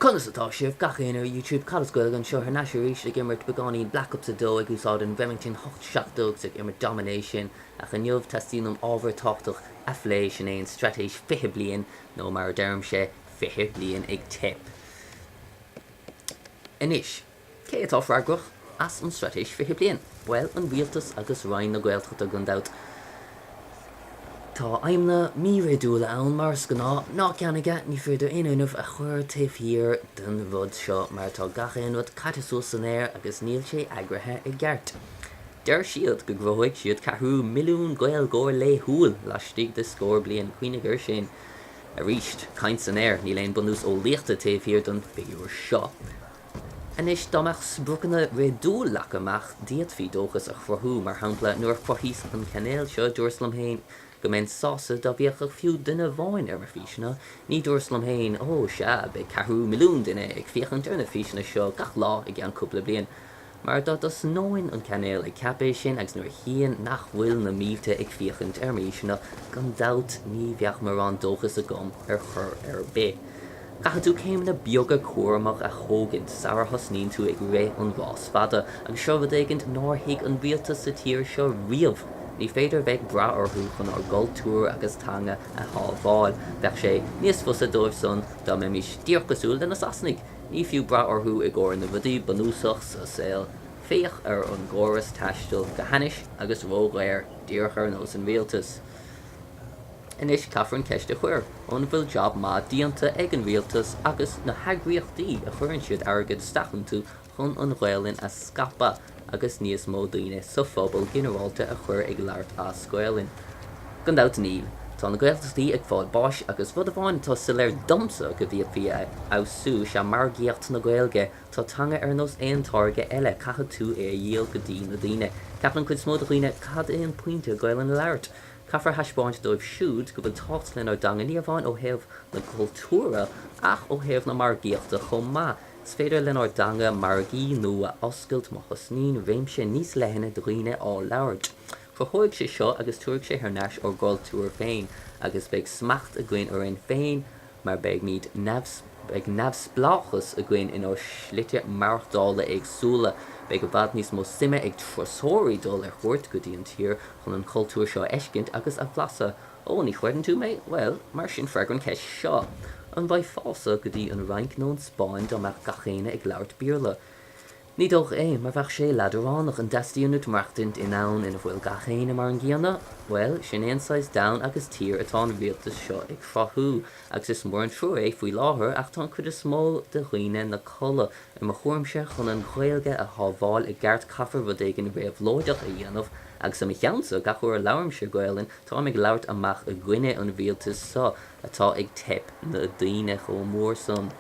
Conas atá sibh gachéin ar YouTube cadascoil an seo ar naisiéis ag immert begáí Black Ops a dó ag úsáid an Remington 8 ag immert Domination a chu neomh testínum ábhar táchtach a phlééis sin éon Straitéis 5 bliain nó mar derm sé 5 bliain ag Teip. Inis, cé atá freagrach as an Straitéis 5 bliain? Well, an bhíaltas agus rain na Ghaeilge a gundát. Tá aimna mí réúla ann mar scanná ná ceannaige ní féidir inanamh a chuir taobh hir den bhd seo mar tá gachéin bhd catasú san air agus níl sé agrathe i gceart. Deir siad go gróigh siad 4 milliún Ghaeilge le húil leistigh de scór bliain cuoineagar sin. A ríist caint san air ní léon bunús ó líochta taobh hir don figúr seo. Inis dámach sbrucanna réúil leach amach diaad fí dóchas a chforthú mar hampla nuair chorthís an canéil seo dúirslam héin go mbeidh sása dá bhíoch fiú duine bháin ar físna, ní dúirslam héin ó se be 4 milliún duine ag fiochan ar na físna seo gach lá ag an cúpla bliain. Mar dá dos nóin an canéil ag capéis sin agus nuair híon nach bhfuil na mílte ag fiochan ar míisina gan dat ní bheach mar an dóchas a gom ar chur ar bé. Cachadú céim na beaga cuaramach a thógant sara hosnín tú ag ré an bhás fada agus seo bhd éigent náirthaigh an bhíalta sa tír seo riamh. Ní féidir bheith bra orthú chun ar gultúr agus tanga a hábháil bheith sé níos fusa dóibh son dá mé mis tíorchasúil den na sasnig. Ní fiú bra orthú i gcóir na bhdaí banúsach sa saoil féoch ar an ggóras taistil go hanis agus bhógléir díorchar nó an bhíaltas. Inis caithfrann ceiste chuir ón bhfuil job má díanta ag an bhíaltas agus na heagraíochtaí a chuirann siad agad stachan tú chun an Ghaeilinn a scapa agus níos mó daoine sa phobal ginearálta a chur ag leart a scoilinn. Gan dat níl, tá na Ghaeiltaí ag fáil báis agus bfud a bháin tá sa léir domsa go bhíad fi áusú se margéocht na Ghaeilge tá tanga ar nos éon táirge eile cacha tú é dhéal go dtí na daoine. Ceaplan chud smód a chuoine cad éon puinte Ghaeilinn leart. Caithfar heispáint dóibh siúd go bfuil táchtlinn ar danga ní a bháin ó thaobh na cultúra ach ó thaobh na margéochta chomh maith. Is féidir len ar danga margaí nua a oscailt mo chosnín réimse níos lehanna droine á labhairt. Chothaigh sé seo agus tuaigh sé thneis ó gáiltúir féin agus beidh smacht a gcuin ar an féin mar beidh míad nebhsplachas a gcuin in ó slite marachdála agsúla beidh go bhfad níos mó sime ag trasóirí dul ar chuirt go dtí an tír chun an cultúr seo eiscint agus a bhlasa. Ó ní chuirann tú mé? Well, mar sin freagrann ceist seo. An bhaid fása go dtí an rank nó an Spáin dá meach gachéine ag leabhart bíorla. Ní dóch é mar bheith sé leidiránach an deistíonút marachtaint in ann ina bhfuil gachéine mar an gcéanna? Well, sin éonáis dain agus tír atá an bhíaltas seo ag frothú agus is mór an trú é faoi láthair ach tá chud is smó de dhaoine na colla i mo chuirmse chun an Ghaeilge a hábháil i gceart caithfar bhd ag an réamh lóideach a dhéanamh agus sa cheansa gachúir a labhairmse Ghaeilinn tá ag leabhart amach a gcuine an bhíaltas sa atá ag Teip na daoine chomh mór son.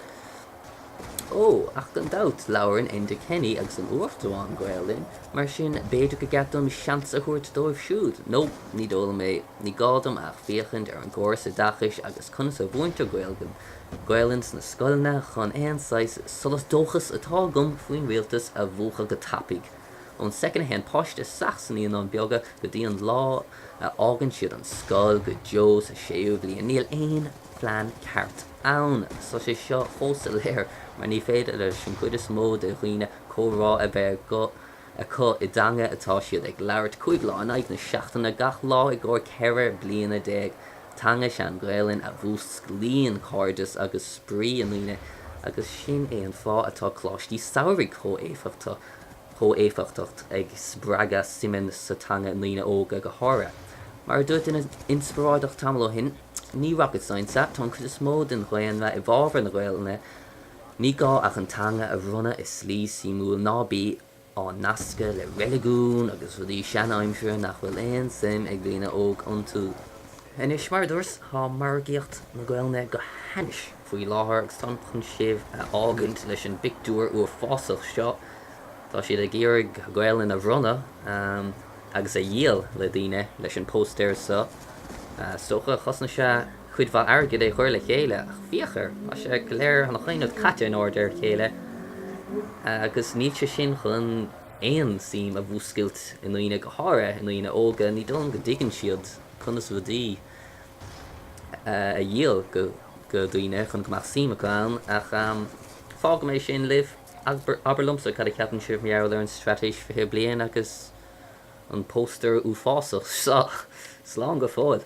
Ó, ach gan dat labhaireann Enda Kenny agus an uachtarán Ghaeilinn mar sin b'fhéidir go gceapdom seans a chuirt dóibh siúd. No, ní dóla mé ní gádam ach féachant ar an gcóras a dachais agus conas a bhaintear Ghaeilinn na scoilne chun éonáis solas dóchas atá gom faoin bhíaltas a bhuacha go tapig. Ón second hen poiste Saxoníon an beaga go dtí an lá a ágann siad an scoil go Joe sa séú bliain níl aon plán ceart ann so sé seo chósa léir mar ní féidir leis an chuid is mó de dhaoine chomhrá a bheith go a chu i danga atá siad ag leabhart 5 lá ag na seachtainna gach lá i gcóir ceithre bliana 10 tanga se an Ghaeilinn a bhús sclíon cáirdas agus sprí an líne agus sin é an fá atá chlástíí saoirigh có éifachtacht ag sbraga siman sa tanga an líne óga go háire. Mar dúirt in inspiráideach tamla hin, ní rocket science tá chud is mó den Ghaeilne i bhábhar na Ghaeilne ní gá ach an tanga a runna is slí simú nábí á nasca le religún agus bhí seanáimseir nach bhfuil éon sim ag lína óg antú. Inis mar dúirs há margéocht na Ghaeilne go hanis faoi láthair agus tá chun sibh a ágant leis an bictúr uair fásach seo. Tá siad a ggéirigh Ghaeilinn a runna agus a dhéal le daoine leis an póstéir sa. Socha chosna se chuid bhil airgid é chuir le chéile ach bhíochar a sé go léir an chuoinmh caite in order chéile agus níl sé sin chun éon sim a bhúscailt in líine go háire in líine óga ní dom go dtigann siad chunas bhdí a dhéal go daoine chun goach simachán ach fág mé sin liv aberlumsa cad ceapan siomh meall ar an Straitéis fithe bliain agus an póster ú fása sa slán go fáil.